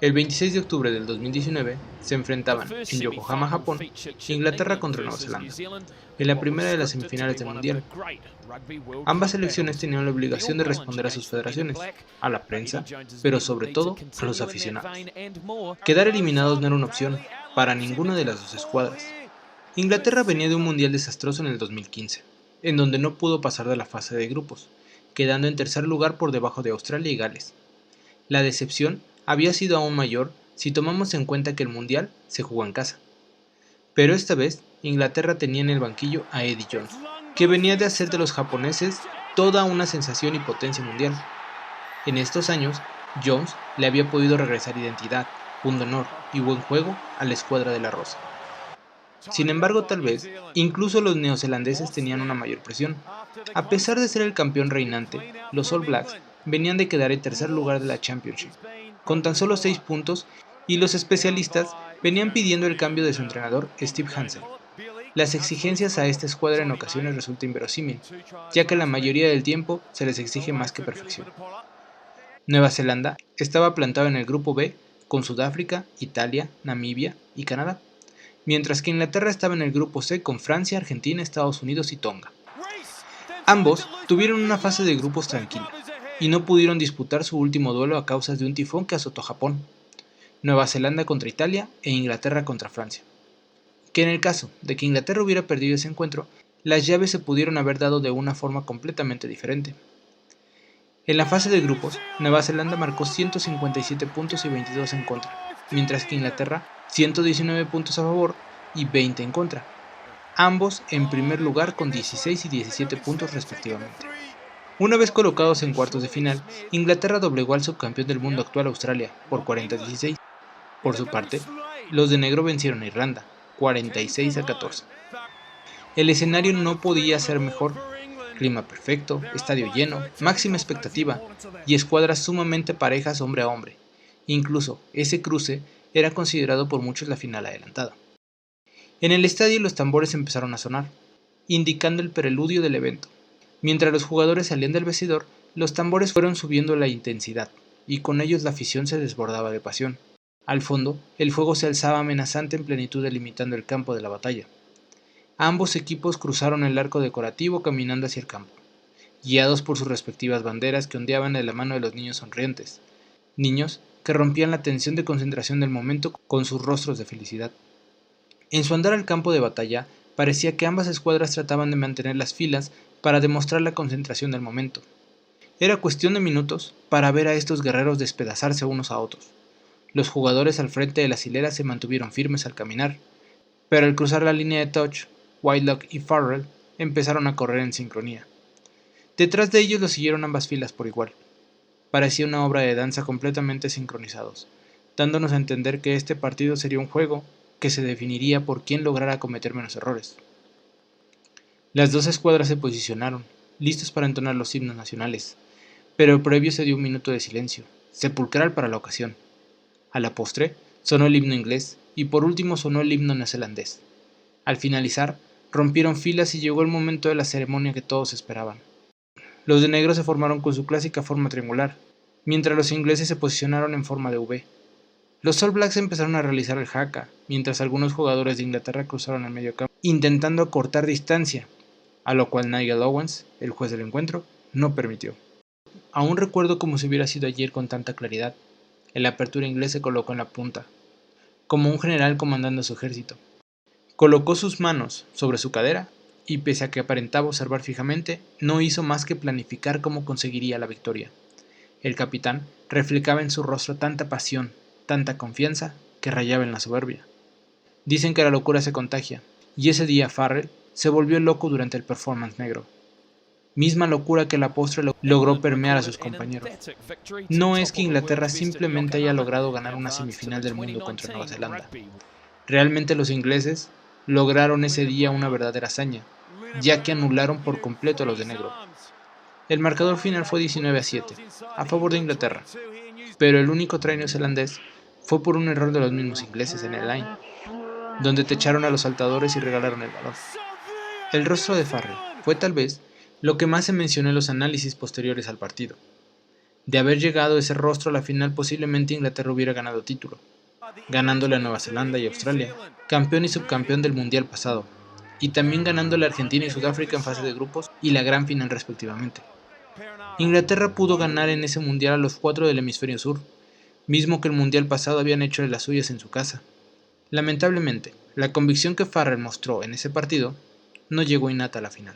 El 26 de octubre del 2019 se enfrentaban en Yokohama, Japón, Inglaterra contra Nueva Zelanda, en la primera de las semifinales del Mundial. Ambas selecciones tenían la obligación de responder a sus federaciones, a la prensa, pero sobre todo a los aficionados. Quedar eliminados no era una opción para ninguna de las dos escuadras. Inglaterra venía de un Mundial desastroso en el 2015, en donde no pudo pasar de la fase de grupos, quedando en tercer lugar por debajo de Australia y Gales. La decepción había sido aún mayor si tomamos en cuenta que el Mundial se jugó en casa. Pero esta vez, Inglaterra tenía en el banquillo a Eddie Jones, que venía de hacer de los japoneses toda una sensación y potencia mundial. En estos años, Jones le había podido regresar identidad, pundonor y buen juego a la escuadra de la Rosa. Sin embargo, tal vez, incluso los neozelandeses tenían una mayor presión. A pesar de ser el campeón reinante, los All Blacks venían de quedar en tercer lugar de la Championship, con tan solo 6 puntos, y los especialistas venían pidiendo el cambio de su entrenador, Steve Hansen. Las exigencias a esta escuadra en ocasiones resulta inverosímil, ya que la mayoría del tiempo se les exige más que perfección. Nueva Zelanda estaba plantado en el grupo B con Sudáfrica, Italia, Namibia y Canadá, mientras que Inglaterra estaba en el grupo C con Francia, Argentina, Estados Unidos y Tonga. Ambos tuvieron una fase de grupos tranquila, y no pudieron disputar su último duelo a causa de un tifón que azotó Japón, Nueva Zelanda contra Italia e Inglaterra contra Francia. Que en el caso de que Inglaterra hubiera perdido ese encuentro, las llaves se pudieron haber dado de una forma completamente diferente. En la fase de grupos, Nueva Zelanda marcó 157 puntos y 22 en contra, mientras que Inglaterra 119 puntos a favor y 20 en contra, ambos en primer lugar con 16 y 17 puntos respectivamente. Una vez colocados en cuartos de final, Inglaterra doblegó al subcampeón del mundo actual Australia por 40-16. Por su parte, los de negro vencieron a Irlanda, 46-14. El escenario no podía ser mejor. Clima perfecto, estadio lleno, máxima expectativa y escuadras sumamente parejas hombre a hombre. Incluso ese cruce era considerado por muchos la final adelantada. En el estadio los tambores empezaron a sonar, indicando el preludio del evento. Mientras los jugadores salían del vestidor, los tambores fueron subiendo la intensidad, y con ellos la afición se desbordaba de pasión. Al fondo, el fuego se alzaba amenazante en plenitud delimitando el campo de la batalla. Ambos equipos cruzaron el arco decorativo caminando hacia el campo, guiados por sus respectivas banderas que ondeaban de la mano de los niños sonrientes, niños que rompían la tensión de concentración del momento con sus rostros de felicidad. En su andar al campo de batalla, parecía que ambas escuadras trataban de mantener las filas para demostrar la concentración del momento. Era cuestión de minutos para ver a estos guerreros despedazarse unos a otros. Los jugadores al frente de las hileras se mantuvieron firmes al caminar, pero al cruzar la línea de touch, Whitelock y Farrell empezaron a correr en sincronía. Detrás de ellos los siguieron ambas filas por igual. Parecía una obra de danza completamente sincronizados, dándonos a entender que este partido sería un juego que se definiría por quién lograra cometer menos errores. Las dos escuadras se posicionaron, listos para entonar los himnos nacionales, pero previo se dio un minuto de silencio, sepulcral para la ocasión. A la postre, sonó el himno inglés, y por último sonó el himno neozelandés. Al finalizar, rompieron filas y llegó el momento de la ceremonia que todos esperaban. Los de negro se formaron con su clásica forma triangular, mientras los ingleses se posicionaron en forma de V. Los All Blacks empezaron a realizar el haka, mientras algunos jugadores de Inglaterra cruzaron el medio campo, intentando acortar distancia, a lo cual Nigel Owens, el juez del encuentro, no permitió. Aún recuerdo como si hubiera sido ayer con tanta claridad. El apertura inglés se colocó en la punta, como un general comandando a su ejército. Colocó sus manos sobre su cadera y, pese a que aparentaba observar fijamente, no hizo más que planificar cómo conseguiría la victoria. El capitán reflejaba en su rostro tanta pasión, tanta confianza, que rayaba en la soberbia. Dicen que la locura se contagia, y ese día Farrell se volvió loco durante el performance negro. Misma locura que a la postre logró permear a sus compañeros. No es que Inglaterra simplemente haya logrado ganar una semifinal del mundo contra Nueva Zelanda. Realmente los ingleses lograron ese día una verdadera hazaña, ya que anularon por completo a los de negro. El marcador final fue 19-7, a favor de Inglaterra, pero el único try neozelandés fue por un error de los mismos ingleses en el line, donde techaron a los saltadores y regalaron el balón. El rostro de Farrell fue tal vez lo que más se mencionó en los análisis posteriores al partido. De haber llegado ese rostro a la final, posiblemente Inglaterra hubiera ganado título, ganándole a Nueva Zelanda y Australia, campeón y subcampeón del mundial pasado, y también ganándole a Argentina y Sudáfrica en fase de grupos y la gran final respectivamente. Inglaterra pudo ganar en ese mundial a los 4 del hemisferio sur, mismo que el mundial pasado habían hecho de las suyas en su casa. Lamentablemente, la convicción que Farrell mostró en ese partido no llegó innata a la final.